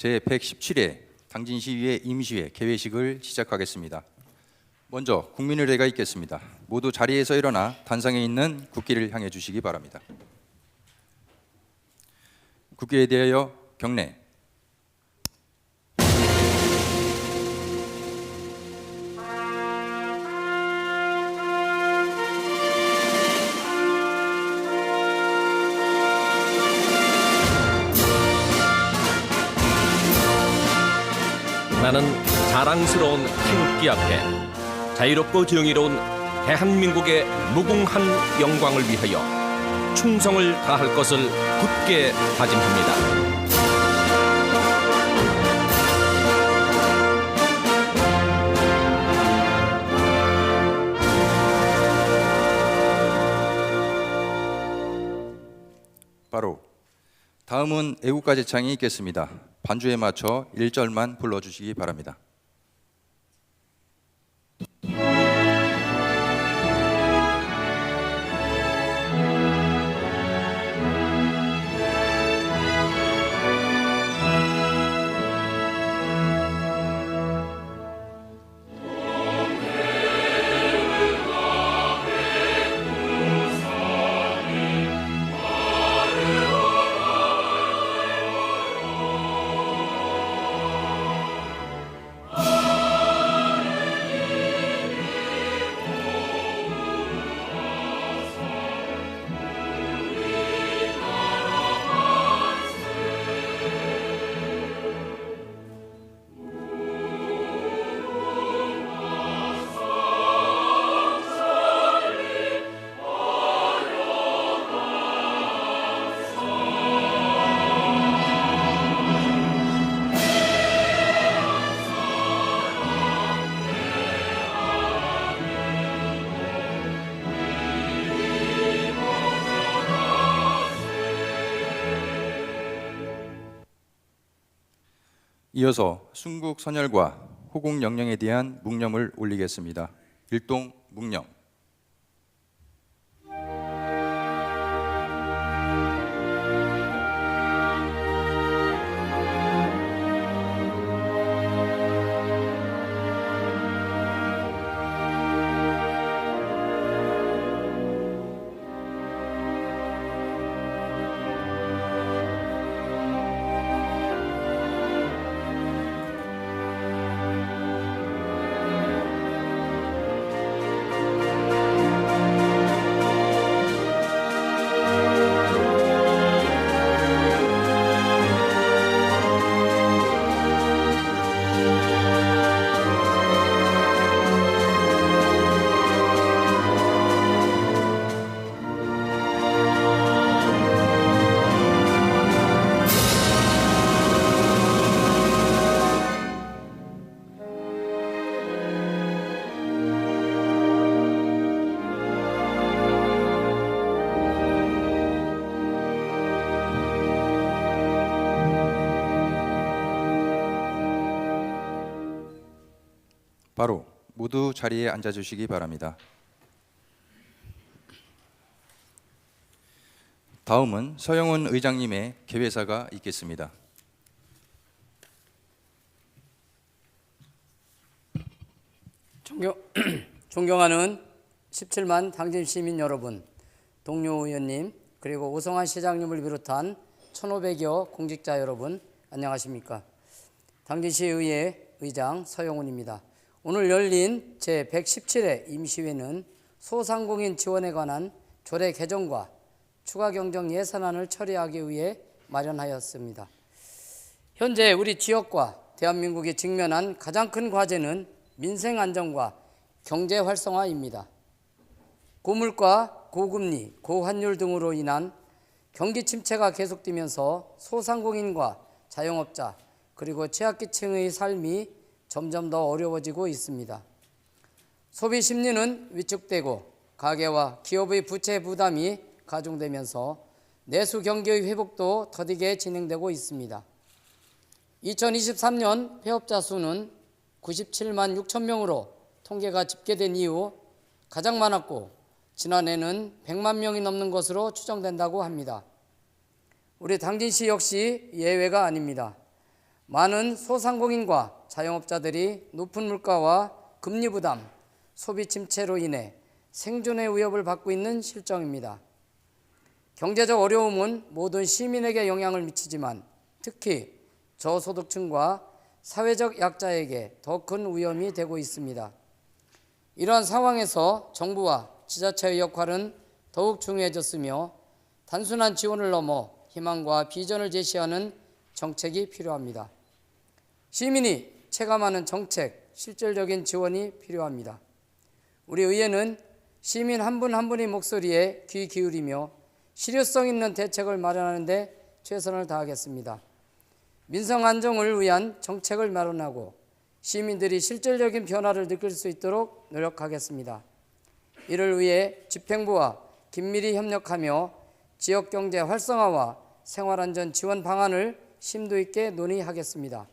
제117회 당진시의회 임시회 개회식을 시작하겠습니다. 먼저 국민의 대가 있겠습니다. 모두 자리에서 일어나 단상에 있는 국기를 향해 주시기 바랍니다. 국기에 대하여 경례. 나는 자랑스러운 태극기 앞에 자유롭고 정의로운 대한민국의 무궁한 영광을 위하여 충성을 다할 것을 굳게 다짐합니다. 바로 다음은 애국가 제창이 있겠습니다. 반주에 맞춰 1절만 불러주시기 바랍니다. 이어서 순국 선열과 호국 영령에 대한 묵념을 올리겠습니다. 일동 묵념. 바로 모두 자리에 앉아주시기 바랍니다. 다음은 서영훈 의장님의 개회사가 있겠습니다. 존경하는 17만 당진 시민 여러분, 동료 의원님, 그리고 오성환 시장님을 비롯한 1,500여 공직자 여러분, 안녕하십니까? 당진시의회 의장 서영훈입니다. 오늘 열린 제117회 임시회는 소상공인 지원에 관한 조례 개정과 추가 경정 예산안을 처리하기 위해 마련하였습니다. 현재 우리 지역과 대한민국이 직면한 가장 큰 과제는 민생 안정과 경제 활성화입니다. 고물가, 고금리, 고환율 등으로 인한 경기 침체가 계속되면서 소상공인과 자영업자 그리고 취약계층의 삶이 점점 더 어려워지고 있습니다. 소비 심리는 위축되고 가계와 기업의 부채 부담이 가중되면서 내수 경기의 회복도 더디게 진행되고 있습니다. 2023년 폐업자 수는 97만 6천 명으로 통계가 집계된 이후 가장 많았고 지난해는 100만 명이 넘는 것으로 추정된다고 합니다. 우리 당진시 역시 예외가 아닙니다. 많은 소상공인과 자영업자들이 높은 물가와 금리 부담, 소비 침체로 인해 생존의 위협을 받고 있는 실정입니다. 경제적 어려움은 모든 시민에게 영향을 미치지만 특히 저소득층과 사회적 약자에게 더 큰 위험이 되고 있습니다. 이러한 상황에서 정부와 지자체의 역할은 더욱 중요해졌으며 단순한 지원을 넘어 희망과 비전을 제시하는 정책이 필요합니다. 시민이 체감하는 정책, 실질적인 지원이 필요합니다. 우리 의회는 시민 한 분 한 분의 목소리에 귀 기울이며 실효성 있는 대책을 마련하는 데 최선을 다하겠습니다. 민생 안정을 위한 정책을 마련하고 시민들이 실질적인 변화를 느낄 수 있도록 노력하겠습니다. 이를 위해 집행부와 긴밀히 협력하며 지역경제 활성화와 생활안전 지원 방안을 심도 있게 논의하겠습니다.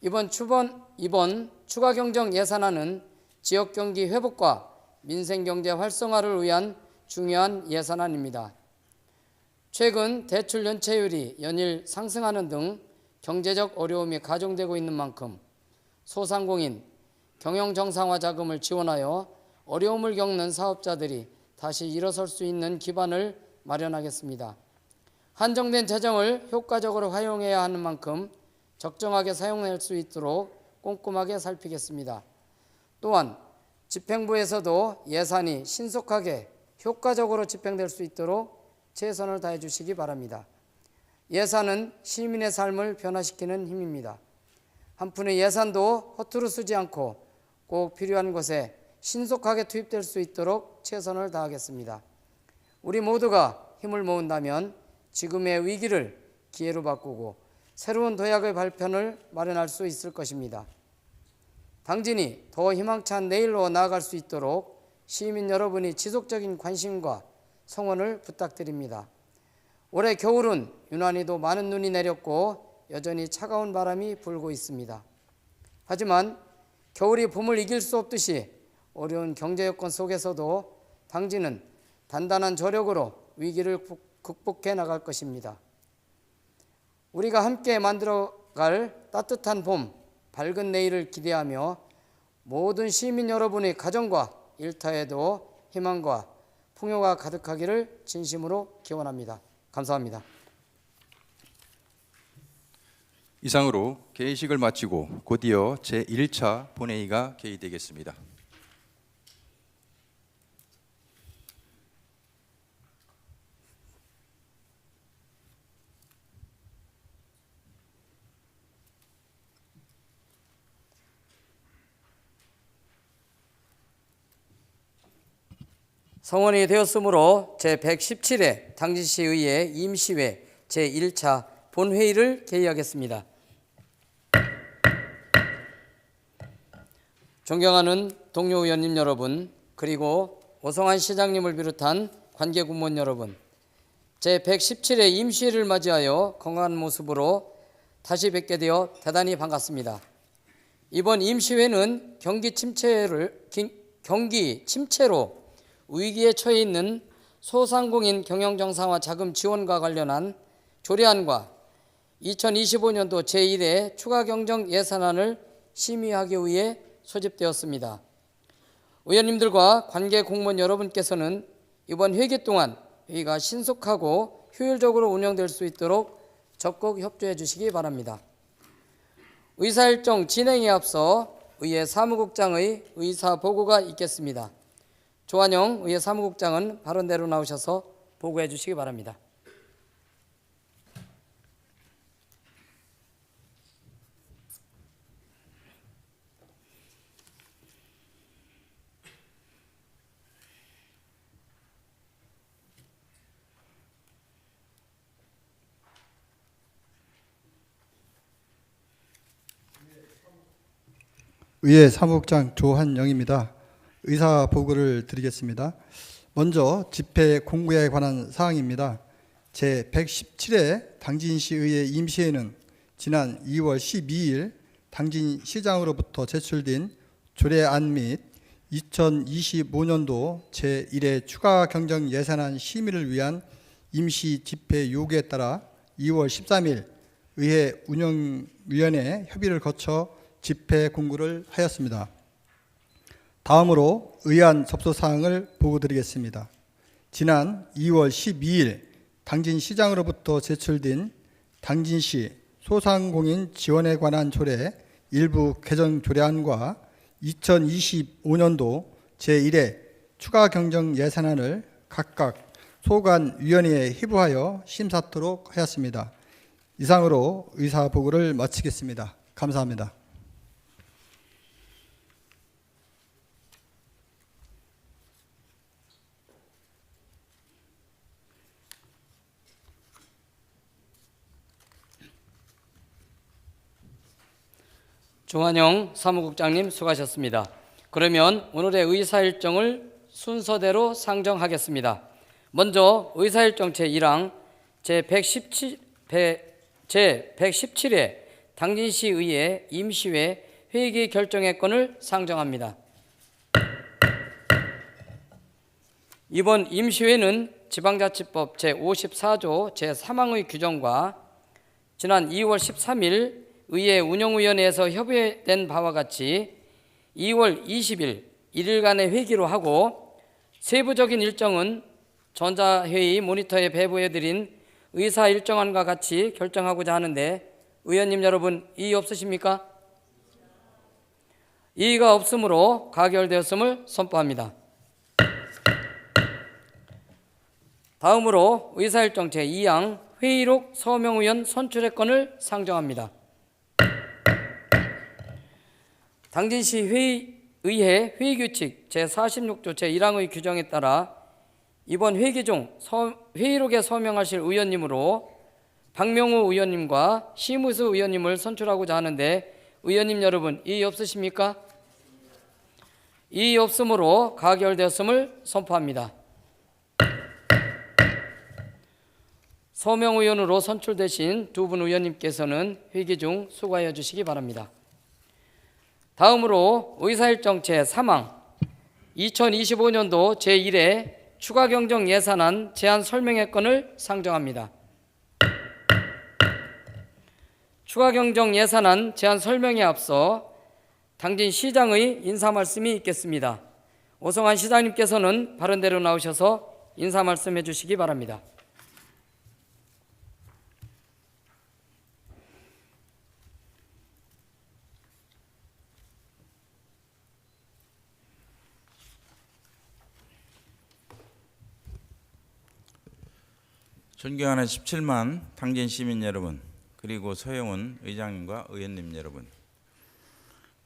이번 추가경정 예산안은 지역경기 회복과 민생경제 활성화를 위한 중요한 예산안입니다. 최근 대출 연체율이 연일 상승하는 등 경제적 어려움이 가중되고 있는 만큼 소상공인, 경영 정상화 자금을 지원하여 어려움을 겪는 사업자들이 다시 일어설 수 있는 기반을 마련하겠습니다. 한정된 재정을 효과적으로 활용해야 하는 만큼 적정하게 사용할 수 있도록 꼼꼼하게 살피겠습니다. 또한 집행부에서도 예산이 신속하게 효과적으로 집행될 수 있도록 최선을 다해 주시기 바랍니다. 예산은 시민의 삶을 변화시키는 힘입니다. 한 푼의 예산도 허투루 쓰지 않고 꼭 필요한 곳에 신속하게 투입될 수 있도록 최선을 다하겠습니다. 우리 모두가 힘을 모은다면 지금의 위기를 기회로 바꾸고 새로운 도약의 발편을 마련할 수 있을 것입니다. 당진이 더 희망찬 내일로 나아갈 수 있도록 시민 여러분이 지속적인 관심과 성원을 부탁드립니다. 올해 겨울은 유난히도 많은 눈이 내렸고 여전히 차가운 바람이 불고 있습니다. 하지만 겨울이 봄을 이길 수 없듯이 어려운 경제 여건 속에서도 당진은 단단한 저력으로 위기를 극복해 나갈 것입니다. 우리가 함께 만들어갈 따뜻한 봄, 밝은 내일을 기대하며 모든 시민 여러분의 가정과 일터에도 희망과 풍요가 가득하기를 진심으로 기원합니다. 감사합니다. 이상으로 개회식을 마치고 곧이어 제1차 본회의가 개의되겠습니다. 성원이 되었으므로 제117회 당진시의회 임시회 제1차 본회의를 개의하겠습니다. 존경하는 동료 의원님 여러분, 그리고 오성환 시장님을 비롯한 관계 공무원 여러분, 제117회 임시회를 맞이하여 건강한 모습으로 다시 뵙게 되어 대단히 반갑습니다. 이번 임시회는 경기 침체로 위기에 처해 있는 소상공인 경영 정상화 자금 지원과 관련한 조례안과 2025년도 제1회 추가 경정 예산안을 심의하기 위해 소집되었습니다. 의원님들과 관계 공무원 여러분께서는 이번 회기 동안 회의가 신속하고 효율적으로 운영될 수 있도록 적극 협조해 주시기 바랍니다. 의사일정 진행에 앞서 의회 사무국장의 의사보고가 있겠습니다. 조한영 의회 사무국장은 발언대로 나오셔서 보고해 주시기 바랍니다. 의회 사무국장 조한영입니다. 의사 보고를 드리겠습니다. 먼저 집회 공고에 관한 사항입니다. 제117회 당진시의회 임시회는 지난 2월 12일 당진시장으로부터 제출된 조례안 및 2025년도 제1회 추가 경정 예산안 심의를 위한 임시 집회 요구에 따라 2월 13일 의회 운영위원회 협의를 거쳐 집회 공고를 하였습니다. 다음으로 의안 접수 사항을 보고드리겠습니다. 지난 2월 12일 당진시장으로부터 제출된 당진시 소상공인 지원에 관한 조례 일부 개정 조례안과 2025년도 제1회 추가 경정 예산안을 각각 소관위원회에 회부하여 심사토록 하였습니다. 이상으로 의사 보고를 마치겠습니다. 감사합니다. 조한영 사무국장님 수고하셨습니다. 그러면 오늘의 의사 일정을 순서대로 상정하겠습니다. 먼저 의사 일정 제1항 제117회 당진시 의회 임시회 회기 결정의 건을 상정합니다. 이번 임시회는 지방자치법 제54조 제3항의 규정과 지난 2월 13일 의회 운영위원회에서 협의된 바와 같이 2월 20일 1일간의 회기로 하고 세부적인 일정은 전자회의 모니터에 배부해드린 의사 일정안과 같이 결정하고자 하는데 의원님 여러분 이의 없으십니까? 이의가 없으므로 가결되었음을 선포합니다. 다음으로 의사일정 제2항 회의록 서명의원 선출의 건을 상정합니다. 당진시 의회 회의규칙 제46조 제1항의 규정에 따라 이번 회기 중 회의록에 서명하실 의원님으로 박명우 의원님과 심의수 의원님을 선출하고자 하는데 의원님 여러분 이의 없으십니까? 이의 없으므로 가결되었음을 선포합니다. 서명 의원으로 선출되신 두 분 의원님께서는 회기 중 수고하여 주시기 바랍니다. 다음으로 의사일정 제3항 2025년도 제1회 추가 경정 예산안 제안 설명의 건을 상정합니다. 추가 경정 예산안 제안 설명에 앞서 당진 시장의 인사 말씀이 있겠습니다. 오성환 시장님께서는 바른대로 나오셔서 인사 말씀해 주시기 바랍니다. 존경하는 17만 당진 시민 여러분, 그리고 서영훈 의장님과 의원님 여러분,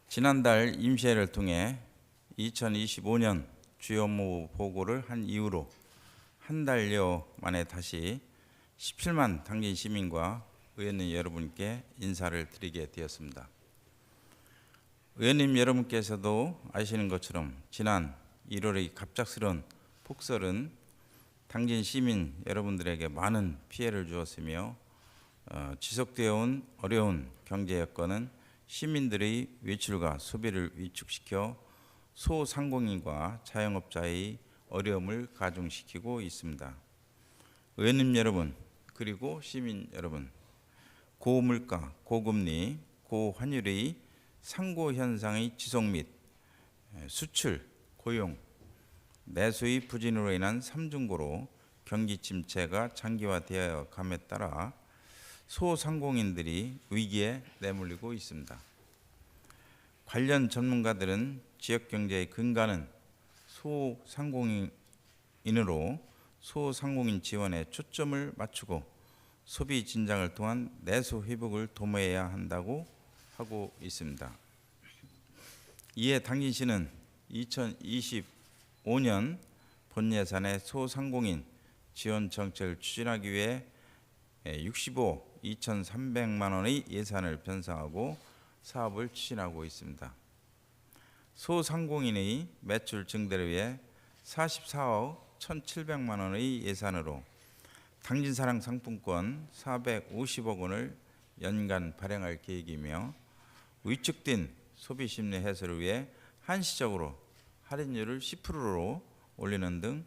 지난달 임시회를 통해 2025년 주요 업무 보고를 한 이후로 한 달여 만에 다시 17만 당진 시민과 의원님 여러분께 인사를 드리게 되었습니다. 의원님 여러분께서도 아시는 것처럼 지난 1월의 갑작스러운 폭설은 당진 시민 여러분들에게 많은 피해를 주었으며 지속되어 온 어려운 경제 여건은 시민들의 외출과 소비를 위축시켜 소상공인과 자영업자의 어려움을 가중시키고 있습니다. 의원님 여러분, 그리고 시민 여러분, 고물가, 고금리, 고환율의 상고 현상의 지속 및 수출, 고용, 내수의 부진으로 인한 삼중고로 경기 침체가 장기화되어 감에 따라 소상공인들이 위기에 내몰리고 있습니다. 관련 전문가들은 지역 경제의 근간은 소상공인으로 소상공인 지원에 초점을 맞추고 소비 진작을 통한 내수 회복을 도모해야 한다고 하고 있습니다. 이에 당진시는 2025년 본예산의 소상공인 지원 정책을 추진하기 위해 65억 2,300만 원의 예산을 편성하고 사업을 추진하고 있습니다. 소상공인의 매출 증대를 위해 44억 1,700만 원의 예산으로 당진사랑 상품권 450억 원을 연간 발행할 계획이며 위축된 소비심리 해소를 위해 한시적으로 할인율을 10%로 올리는 등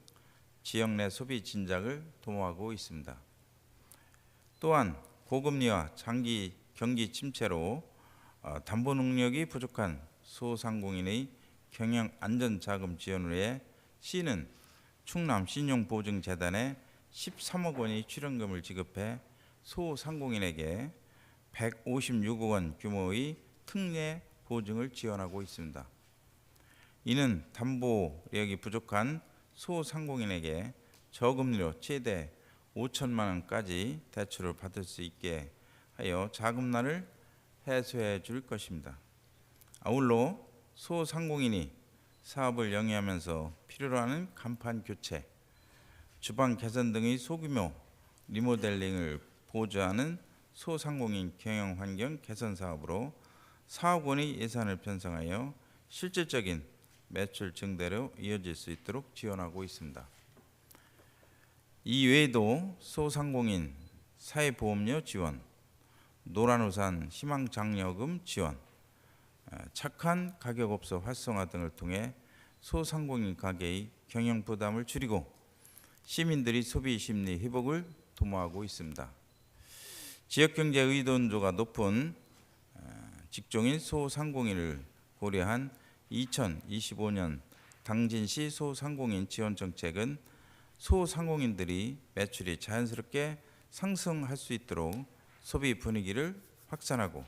지역 내 소비 진작을 도모하고 있습니다. 또한 고금리와 장기 경기 침체로 담보 능력이 부족한 소상공인의 경영 안전 자금 지원을 위해 시는 충남 신용보증재단에 13억 원의 출연금을 지급해 소상공인에게 156억 원 규모의 특례 보증을 지원하고 있습니다. 이는 담보력이 부족한 소상공인에게 저금리로 최대 5천만 원까지 대출을 받을 수 있게 하여 자금난을 해소해 줄 것입니다. 아울러 소상공인이 사업을 영위하면서 필요로 하는 간판 교체, 주방 개선 등의 소규모 리모델링을 보조하는 소상공인 경영 환경 개선 사업으로 4억 원의 예산을 편성하여 실질적인 매출 증대로 이어질 수 있도록 지원하고 있습니다. 이 외에도 소상공인 사회보험료 지원, 노란우산 희망장려금 지원, 착한 가격업소 활성화 등을 통해 소상공인 가게의 경영 부담을 줄이고 시민들의 소비 심리 회복을 도모하고 있습니다. 지역경제 의존도가 높은 직종인 소상공인을 고려한 2025년 당진시 소상공인 지원 정책은 소상공인들이 매출이 자연스럽게 상승할 수 있도록 소비 분위기를 확산하고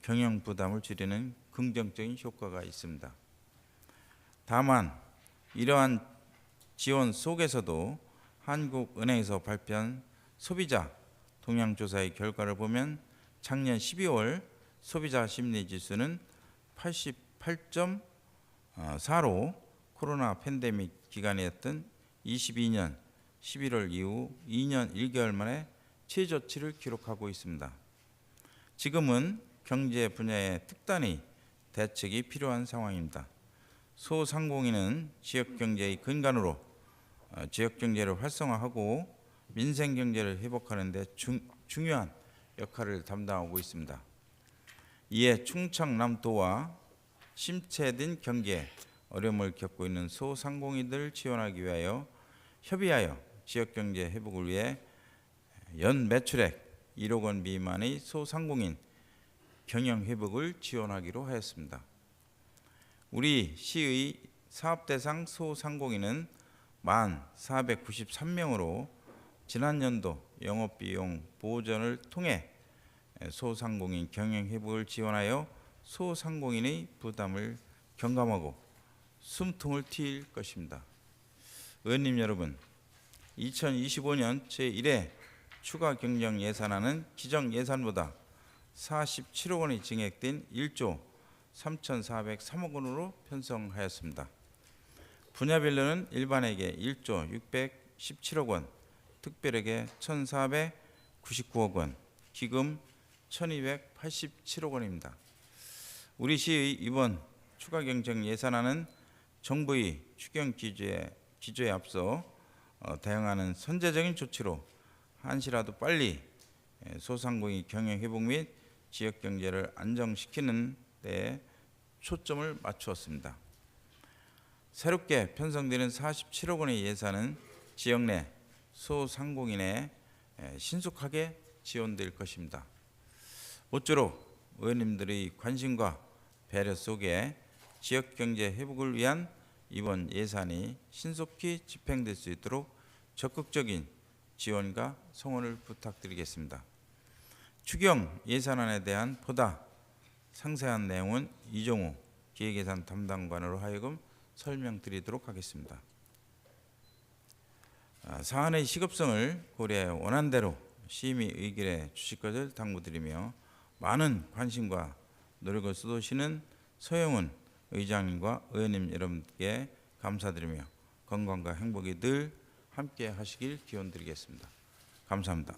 경영 부담을 줄이는 긍정적인 효과가 있습니다. 다만 이러한 지원 속에서도 한국은행에서 발표한 소비자 동향조사의 결과를 보면 작년 12월 소비자 심리지수는 88.4로 코로나 팬데믹 기간이었던 22년 11월 이후 2년 1개월 만에 최저치를 기록하고 있습니다. 지금은 경제 분야의 특단의 대책이 필요한 상황입니다. 소상공인은 지역경제의 근간으로 지역경제를 활성화하고 민생경제를 회복하는 데 중요한 역할을 담당하고 있습니다. 이에 충청남도와 침체된 경기에 어려움을 겪고 있는 소상공인들을 지원하기 위하여 협의하여 지역경제 회복을 위해 연 매출액 1억 원 미만의 소상공인 경영 회복을 지원하기로 하였습니다. 우리 시의 사업 대상 소상공인은 1493명으로 지난 연도 영업비용 보전을 통해 소상공인 경영 회복을 지원하여 소상공인의 부담을 경감하고 숨통을 트일 것입니다. 의원님 여러분, 2025년 제1회 추가 경정 예산안은 기정 예산보다 47억 원이 증액된 1조 3,403억 원으로 편성하였습니다. 분야별로는 일반에게 1조 617억 원, 특별에게 1,499억 원, 기금 1,287억 원입니다. 우리 시의 이번 추가 경정 예산안은 정부의 추경 기조에 앞서 대응하는 선제적인 조치로 한시라도 빨리 소상공인 경영 회복 및 지역 경제를 안정시키는 데 초점을 맞추었습니다. 새롭게 편성되는 47억 원의 예산은 지역 내 소상공인에 신속하게 지원될 것입니다. 모쪼록 의원님들의 관심과 배려 속에 지역 경제 회복을 위한 이번 예산이 신속히 집행될 수 있도록 적극적인 지원과 성원을 부탁드리겠습니다. 추경 예산안에 대한 보다 상세한 내용은 이종우 기획예산 담당관으로 하여금 설명드리도록 하겠습니다. 사안의 시급성을 고려해 원안대로 심의 의결해 주실 것을 당부드리며 많은 관심과 노력을 쏟으시는 서영훈 의장님과 의원님 여러분께 감사드리며 건강과 행복이 늘 함께 하시길 기원드리겠습니다. 감사합니다.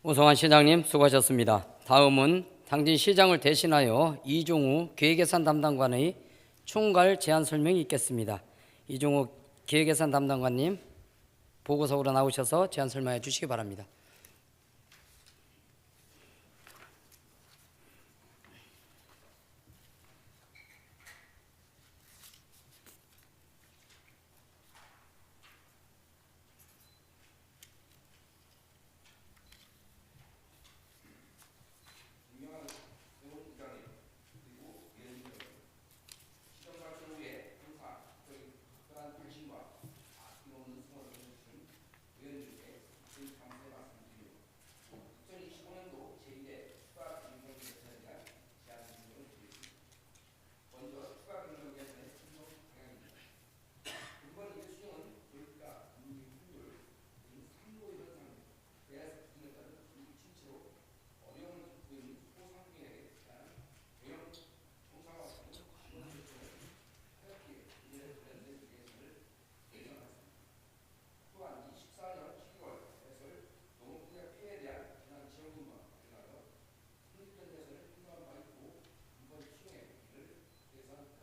오성환 시장님 수고하셨습니다. 다음은 당진 시장을 대신하여 이종우 기획예산 담당관의 총괄 제안 설명이 있겠습니다. 이종우 기획예산 담당관님 보고석으로 나오셔서 제안 설명해 주시기 바랍니다.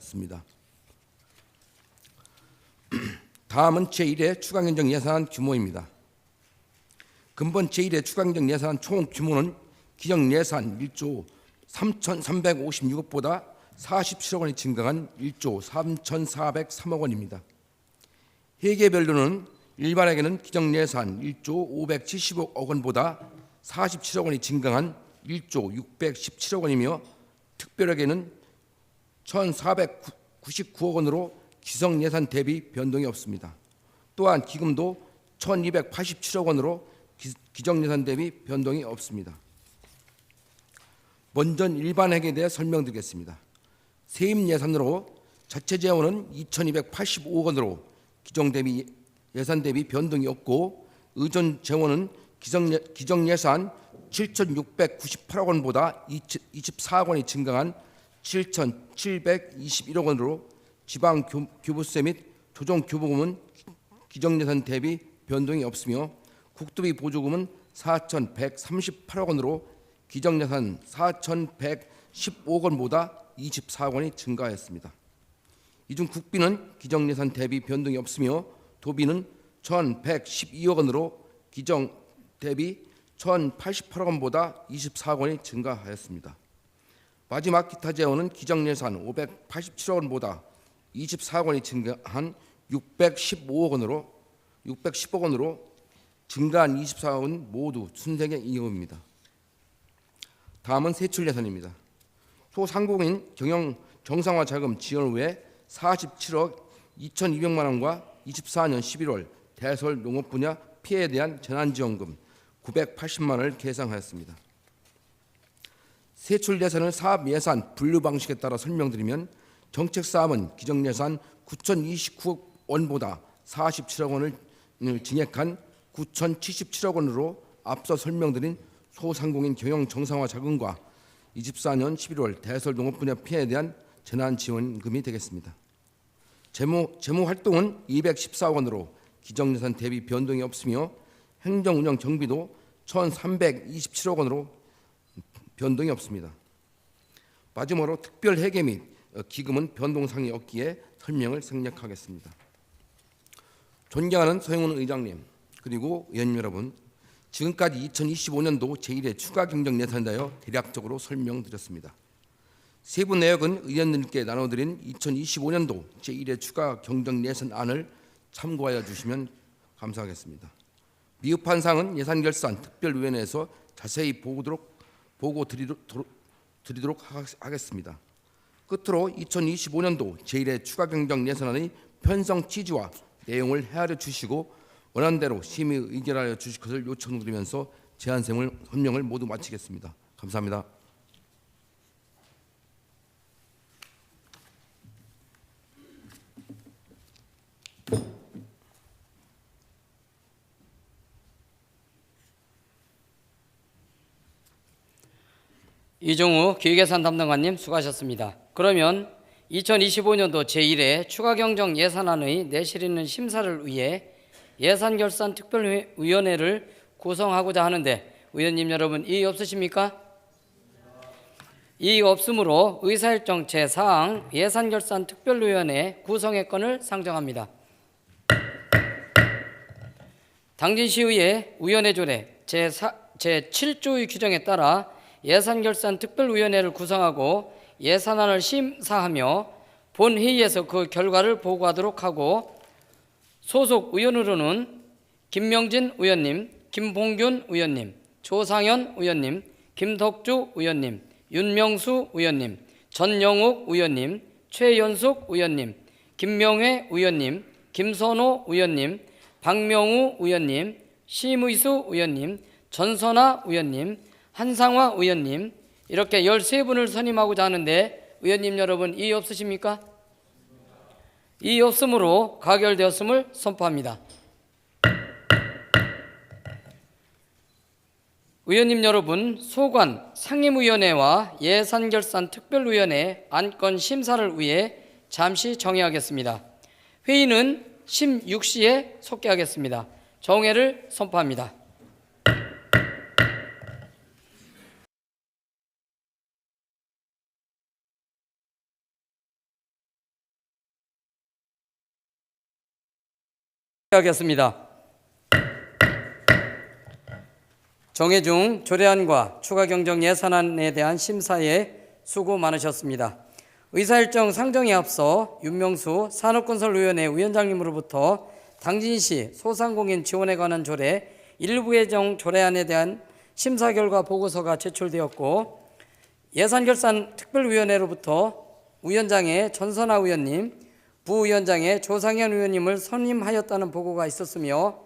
하였습니다. 다음은 제1회 추가경정 예산안 규모입니다. 근본 제1회 추가경정 예산안 총 규모는 기정 예산 1조 3,356억보다 47억 원이 증가한 1조 3,403억 원입니다. 회계별로는 일반에게는 기정 예산 1조 575억 원보다 47억 원이 증가한 1조 617억 원이며 특별에게는 1,499억 원으로 기성 예산 대비 변동이 없습니다. 또한 기금도 1,287억 원으로 기정 예산 대비 변동이 없습니다. 먼저 일반회계에 대해 설명드리겠습니다. 세임 예산으로 자체 재원은 2,285억 원으로 기정 대비 예산 대비 변동이 없고 의존 재원은 기정 예산 7,698억 원보다 24억 원이 증가한 7,721억 원으로 지방 교부세 및 조정 교부금은 기정 예산 대비 변동이 없으며 국토비 보조금은 4,138억 원으로 기정 예산 4,115억 원보다 24억 원이 증가하였습니다. 이중 국비는 기정 예산 대비 변동이 없으며 도비는 1,112억 원으로 기정 대비 1,088억 원보다 24억 원이 증가하였습니다. 마지막 기타 재원은 기정 예산 587억 원보다 24억 원이 증가한 610억 원으로 증가한 24억 원 모두 순세계 이용입니다. 다음은 세출 예산입니다. 소상공인 경영 정상화 자금 지원 외 47억 2,200만 원과 24년 11월 대설 농업 분야 피해에 대한 재난지원금 980만 원을 계상하였습니다. 세출 예산을 사업 예산 분류 방식에 따라 설명드리면 정책 사업은 기정 예산 9,029억 원보다 47억 원을 증액한 9,077억 원으로 앞서 설명드린 소상공인 경영 정상화 자금과 24년 11월 대설 농업 분야 피해에 대한 재난지원금이 되겠습니다. 재무 활동은 214억 원으로 기정 예산 대비 변동이 없으며 행정 운영 정비도 1,327억 원으로 변동이 없습니다. 마지막으로 특별 회계 및 기금은 변동사항이 없기에 설명을 생략하겠습니다. 존경하는 서영훈 의장님 그리고 의원님 여러분, 지금까지 2025년도 제1회 추가 경정 예산에 대하여 대략적으로 설명드렸습니다. 세부 내역은 의원님께 나눠드린 2025년도 제1회 추가 경정 예산안을 참고하여 주시면 감사하겠습니다. 미흡한 사항은 예산결산 특별위원회에서 자세히 보고 드리도록 하겠습니다. 끝으로 2025년도 제1회 추가 경정 예산안의 편성 취지와 내용을 헤아려 주시고 원안대로 심의 의결하여 주실 것을 요청드리면서 제안 설명을 모두 마치겠습니다. 감사합니다. 이종우 기획예산 담당관님 수고하셨습니다. 그러면 2025년도 제1회 추가경정 예산안의 내실 있는 심사를 위해 예산결산특별위원회를 구성하고자 하는데 의원님 여러분 이의 없으십니까? 이의 없으므로 의사일정 제4항 예산결산특별위원회 구성의 건을 상정합니다. 당진시의회 위원회 조례 제7조의 규정에 따라 예산결산특별위원회를 구성하고 예산안을 심사하며 본회의에서 그 결과를 보고하도록 하고 소속 의원으로는 김명진 의원님, 김봉균 의원님, 조상현 의원님, 김덕주 의원님, 윤명수 의원님, 전영욱 의원님, 최연숙 의원님, 김명회 의원님, 김선호 의원님, 박명우 의원님, 심의수 의원님, 전선아 의원님, 한상화 의원님 이렇게 13분을 선임하고자 하는데 의원님 여러분 이의 없으십니까? 이의 없으므로 가결되었음을 선포합니다. 의원님 여러분, 소관 상임위원회와 예산결산특별위원회 안건 심사를 위해 잠시 정회하겠습니다. 회의는 16시에 속개하겠습니다. 정회를 선포합니다. 하겠습니다. 정해중 조례안과 추가 경정 예산안에 대한 심사에 수고 많으셨습니다. 의사일정 상정에 앞서 윤명수 산업건설위원회 위원장님으로부터 당진시 소상공인 지원에 관한 조례 일부 개정 조례안에 대한 심사 결과 보고서가 제출되었고, 예산결산 특별위원회로부터 위원장의 전선하 의원님, 부위원장의 조상현 의원님을 선임하였다는 보고가 있었으며,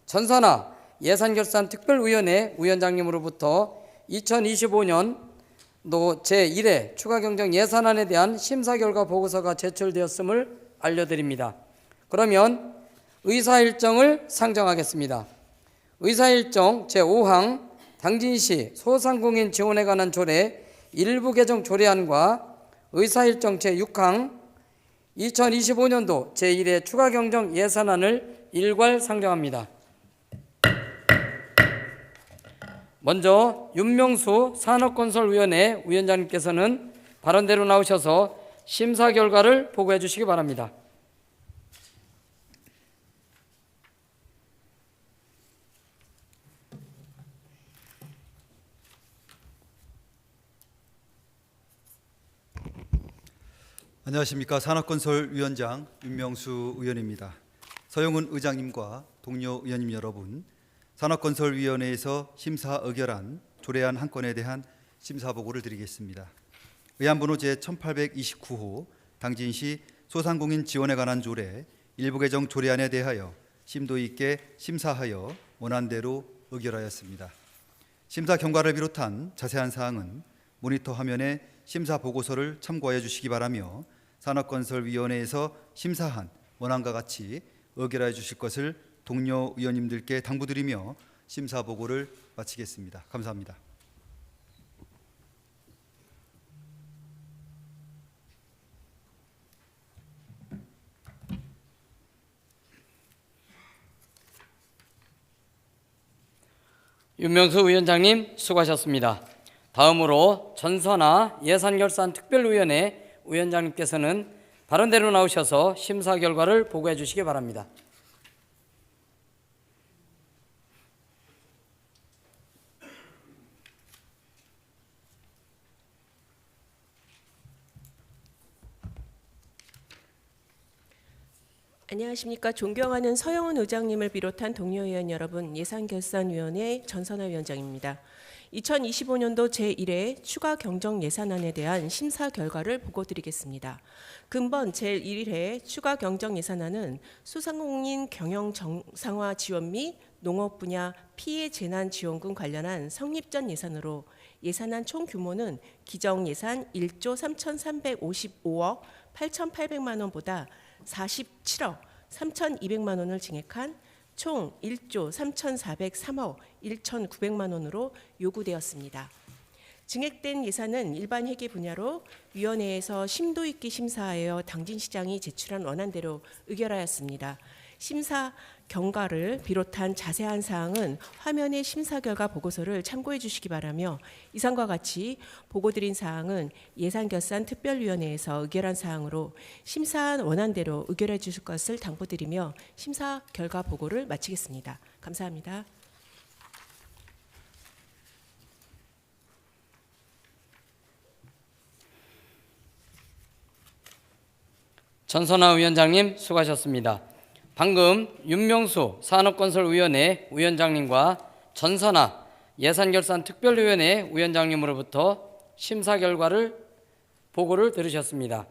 전선하 예산결산 특별위원회 위원장님으로부터 2025년도 제1회 추가경정 예산안에 대한 심사 결과 보고서가 제출되었음을 알려드립니다. 그러면 의사일정을 상정하겠습니다. 의사일정 제5항 당진시 소상공인 지원에 관한 조례 일부 개정 조례안과 의사일정 제6항 2025년도 제1회 추가경정 예산안을 일괄 상정합니다. 먼저 윤명수 산업건설위원회 위원장님께서는 발언대로 나오셔서 심사 결과를 보고해 주시기 바랍니다. 안녕하십니까. 산업건설위원장 윤명수 의원입니다. 서영훈 의장님과 동료 의원님 여러분, 산업건설위원회에서 심사 의결한 조례안 한 건에 대한 심사 보고를 드리겠습니다. 의안번호 제1829호 당진시 소상공인 지원에 관한 조례 일부 개정 조례안에 대하여 심도 있게 심사하여 원안대로 의결하였습니다. 심사 경과를 비롯한 자세한 사항은 모니터 화면에 심사 보고서를 참고하여 주시기 바라며, 산업건설위원회에서 심사한 원안과 같이 의결하여 주실 것을 동료 의원님들께 당부드리며 심사 보고를 마치겠습니다. 감사합니다. 윤명수 위원장님 수고하셨습니다. 다음으로 전선하 예산결산특별위원회 위원장님께서는 발언대로 나오셔서 심사 결과를 보고해 주시기 바랍니다. 안녕하십니까. 존경하는 서영훈 의장님을 비롯한 동료 의원 여러분, 예산결산위원회 전선하 위원장입니다. 2025년도 제1회 추가 경정 예산안에 대한 심사 결과를 보고드리겠습니다. 근본 제1회 추가 경정 예산안은 소상공인 경영 정상화 지원 및 농업 분야 피해 재난 지원금 관련한 성립전 예산으로, 예산안 총 규모는 기정 예산 1조 3,355억 8,800만 원보다 47억 3,200만 원을 증액한 총 1조 3,403억 1,900만 원으로 요구되었습니다. 증액된 예산은 일반 회계 분야로 위원회에서 심도 있게 심사하여 당진시장이 제출한 원안대로 의결하였습니다. 심사 경과를 비롯한 자세한 사항은 화면의 심사 결과 보고서를 참고해 주시기 바라며, 이상과 같이 보고드린 사항은 예산결산특별위원회에서 의결한 사항으로 심사한 원안대로 의결해 주실 것을 당부드리며 심사 결과 보고를 마치겠습니다. 감사합니다. 전선하 위원장님 수고하셨습니다. 방금 윤명수 산업건설위원회 위원장님과 전선하 예산결산특별위원회 위원장님으로부터 심사 결과를 보고를 들으셨습니다.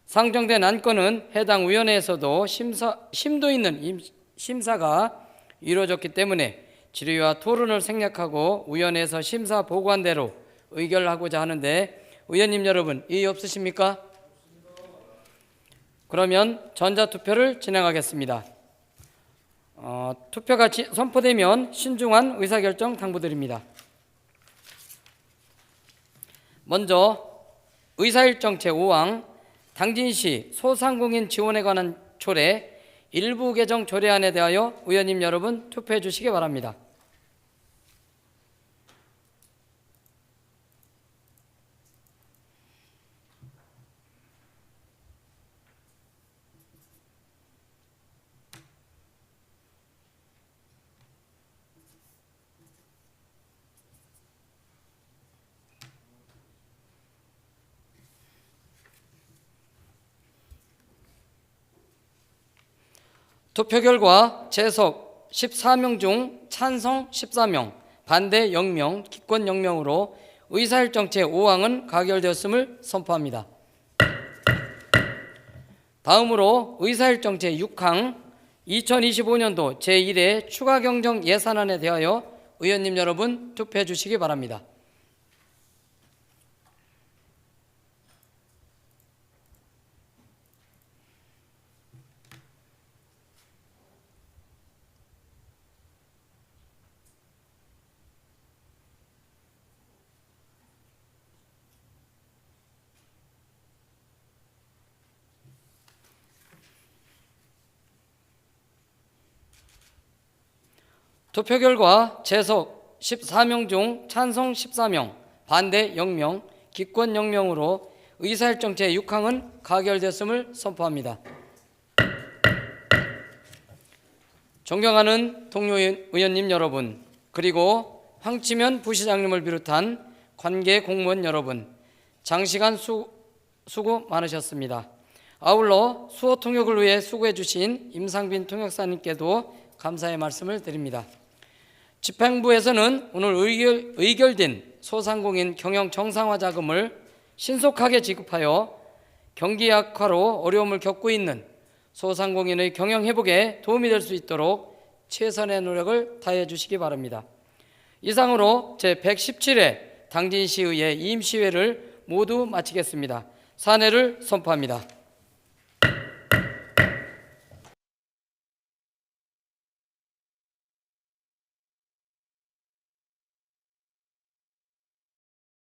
상정된 안건은 해당 위원회에서도 심도 있는 심사가 이루어졌기 때문에 질의와 토론을 생략하고 위원회에서 심사 보고한 대로 의결하고자 하는데, 의원님 여러분 이의 없으십니까? 그러면 전자투표를 진행하겠습니다. 투표가 선포되면 신중한 의사결정 당부드립니다. 먼저 의사일정 제5항 당진시 소상공인 지원에 관한 조례 일부 개정 조례안에 대하여 의원님 여러분 투표해 주시기 바랍니다. 투표 결과 재석 14명 중 찬성 14명, 반대 0명, 기권 0명으로 의사일정 제5항은 가결되었음을 선포합니다. 다음으로 의사일정 제6항 2025년도 제1회 추가 경정 예산안에 대하여 의원님 여러분 투표해 주시기 바랍니다. 투표 결과 재석 14명 중 찬성 14명, 반대 0명, 기권 0명으로 의사일정 제6항은 가결됐음을 선포합니다. 존경하는 동료 의원님 여러분, 그리고 황치면 부시장님을 비롯한 관계 공무원 여러분, 장시간 수고 많으셨습니다. 아울러 수호 통역을 위해 수고해 주신 임상빈 통역사님께도 감사의 말씀을 드립니다. 집행부에서는 오늘 의결된 소상공인 경영 정상화 자금을 신속하게 지급하여 경기 악화로 어려움을 겪고 있는 소상공인의 경영 회복에 도움이 될 수 있도록 최선의 노력을 다해 주시기 바랍니다. 이상으로 제117회 당진시의회 임시회를 모두 마치겠습니다. 사내를 선포합니다.